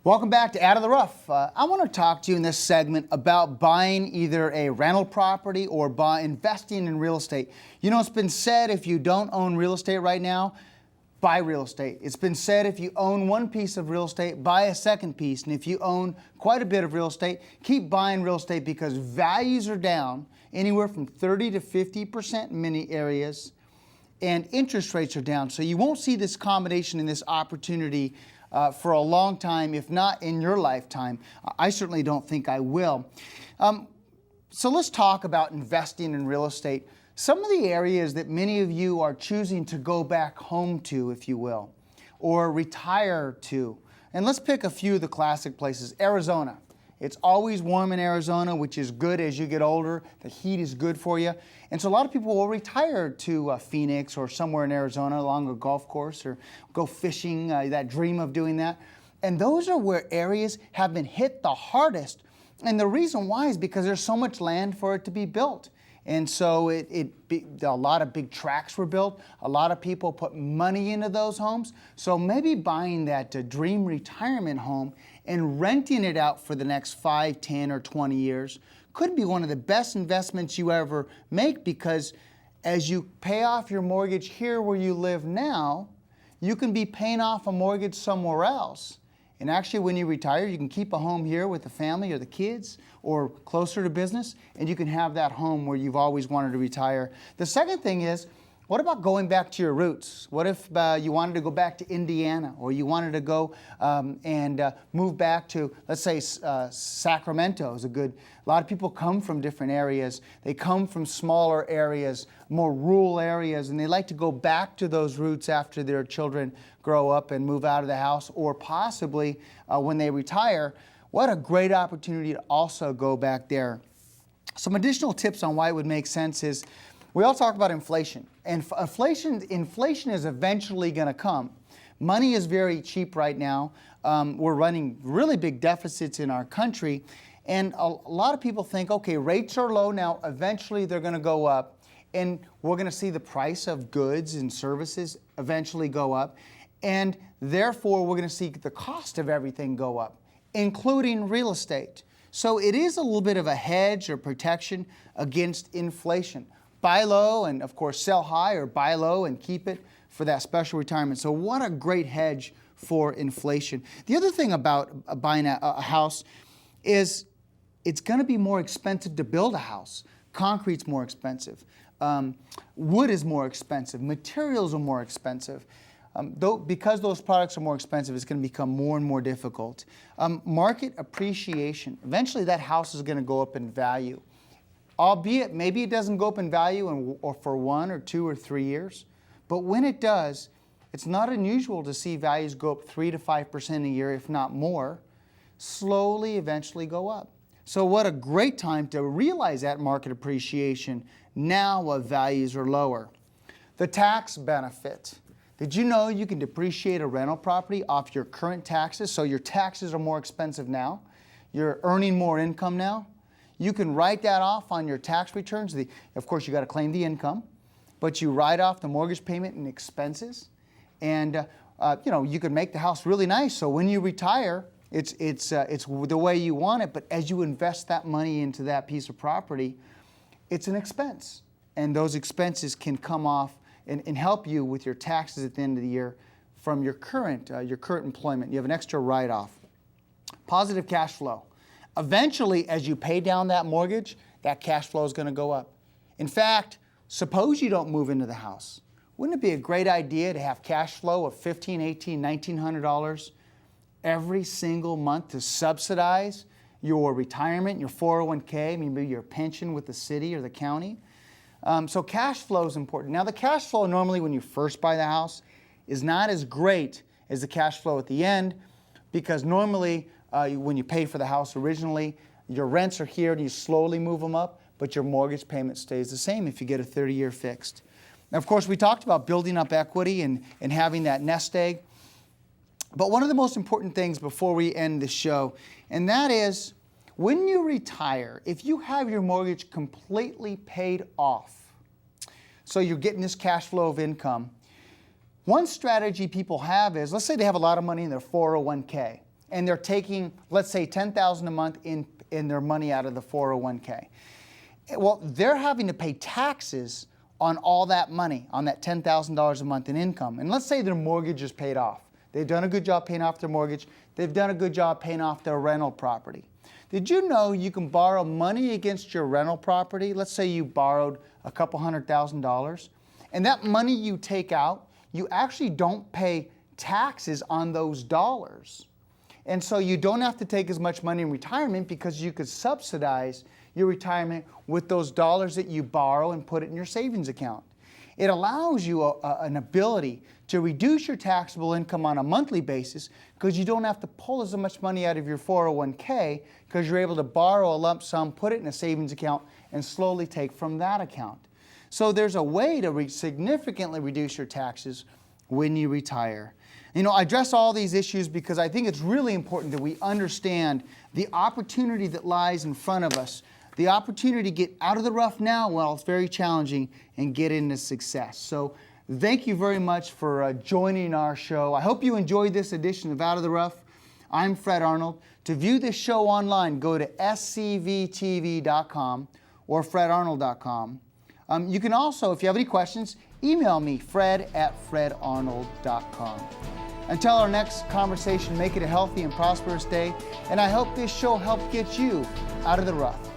Welcome back to Out of the Rough. I want to talk to you in this segment about buying either a rental property or investing in real estate. You know, it's been said if you don't own real estate right now, buy real estate. It's been said if you own one piece of real estate, buy a second piece. And if you own quite a bit of real estate, keep buying real estate because values are down anywhere from 30 to 50% in many areas, and interest rates are down. So you won't see this combination and this opportunity for a long time, if not in your lifetime. I certainly don't think I will. So let's talk about investing in real estate. Some of the areas that many of you are choosing to go back home to, if you will, or retire to. And let's pick a few of the classic places. Arizona. It's always warm in Arizona, which is good as you get older. The heat is good for you. And so a lot of people will retire to Phoenix or somewhere in Arizona along a golf course or go fishing, that dream of doing that. And those are where areas have been hit the hardest. And the reason why is because there's so much land for it to be built. And so a lot of big tracts were built. A lot of people put money into those homes. So maybe buying that dream retirement home and renting it out for the next 5, 10, or 20 years could be one of the best investments you ever make, because as you pay off your mortgage here where you live now, you can be paying off a mortgage somewhere else. And actually, when you retire, you can keep a home here with the family or the kids or closer to business, and you can have that home where you've always wanted to retire. The second thing is, what about going back to your roots? What if you wanted to go back to Indiana, or you wanted to go and move back to, let's say, Sacramento is a good, a lot of people come from different areas. They come from smaller areas, more rural areas, and they like to go back to those roots after their children grow up and move out of the house, or possibly when they retire. What a great opportunity to also go back there. Some additional tips on why it would make sense is, we all talk about inflation, and inflation is eventually going to come. Money is very cheap right now. We're running really big deficits in our country, and a lot of people think, okay, rates are low now, eventually they're going to go up, and we're going to see the price of goods and services eventually go up, and therefore we're going to see the cost of everything go up, including real estate. So it is a little bit of a hedge or protection against inflation. Buy low and, of course, sell high, or buy low and keep it for that special retirement. So what a great hedge for inflation. The other thing about buying a house is it's going to be more expensive to build a house. Concrete's more expensive. Wood is more expensive. Materials are more expensive. Because those products are more expensive, it's going to become more and more difficult. Market appreciation. Eventually, that house is going to go up in value. Albeit, maybe it doesn't go up in value or for 1 or 2 or 3 years. But when it does, it's not unusual to see values go up 3 to 5% a year, if not more, slowly eventually go up. So what a great time to realize that market appreciation now while values are lower. The tax benefit. Did you know you can depreciate a rental property off your current taxes? So your taxes are more expensive now. You're earning more income now. You can write that off on your tax returns. Of course, you got to claim the income, but you write off the mortgage payment and expenses, and you can make the house really nice. So when you retire, it's the way you want it. But as you invest that money into that piece of property, it's an expense, and those expenses can come off and help you with your taxes at the end of the year from your current employment. You have an extra write-off. Positive cash flow. Eventually, as you pay down that mortgage, that cash flow is going to go up. In fact, suppose you don't move into the house. Wouldn't it be a great idea to have cash flow of $1,500, $1,800, $1,900 every single month to subsidize your retirement, your 401k, maybe your pension with the city or the county? So cash flow is important. Now, the cash flow normally when you first buy the house is not as great as the cash flow at the end, because normally when you pay for the house originally, your rents are here and you slowly move them up, but your mortgage payment stays the same if you get a 30-year fixed. Now, of course, we talked about building up equity and having that nest egg. But one of the most important things before we end the show, and that is when you retire, if you have your mortgage completely paid off, so you're getting this cash flow of income, one strategy people have is, let's say they have a lot of money in their 401k. and they're taking, let's say, $10,000 a month in their money out of the 401k. Well, they're having to pay taxes on all that money, on that $10,000 a month in income. And let's say their mortgage is paid off. They've done a good job paying off their mortgage. They've done a good job paying off their rental property. Did you know you can borrow money against your rental property? Let's say you borrowed a couple $100,000, and that money you take out, you actually don't pay taxes on those dollars. And so you don't have to take as much money in retirement because you could subsidize your retirement with those dollars that you borrow and put it in your savings account. It allows you an ability to reduce your taxable income on a monthly basis because you don't have to pull as much money out of your 401k because you're able to borrow a lump sum, put it in a savings account, and slowly take from that account. So there's a way to significantly reduce your taxes when you retire. You know, I address all these issues because I think it's really important that we understand the opportunity that lies in front of us, the opportunity to get out of the rough now while it's very challenging and get into success. So thank you very much for joining our show. I hope you enjoyed this edition of Out of the Rough. I'm Fred Arnold. To view this show online, go to scvtv.com or fredarnold.com. You can also, if you have any questions, email me, fred@fredarnold.com. Until our next conversation, make it a healthy and prosperous day, and I hope this show helped get you out of the rough.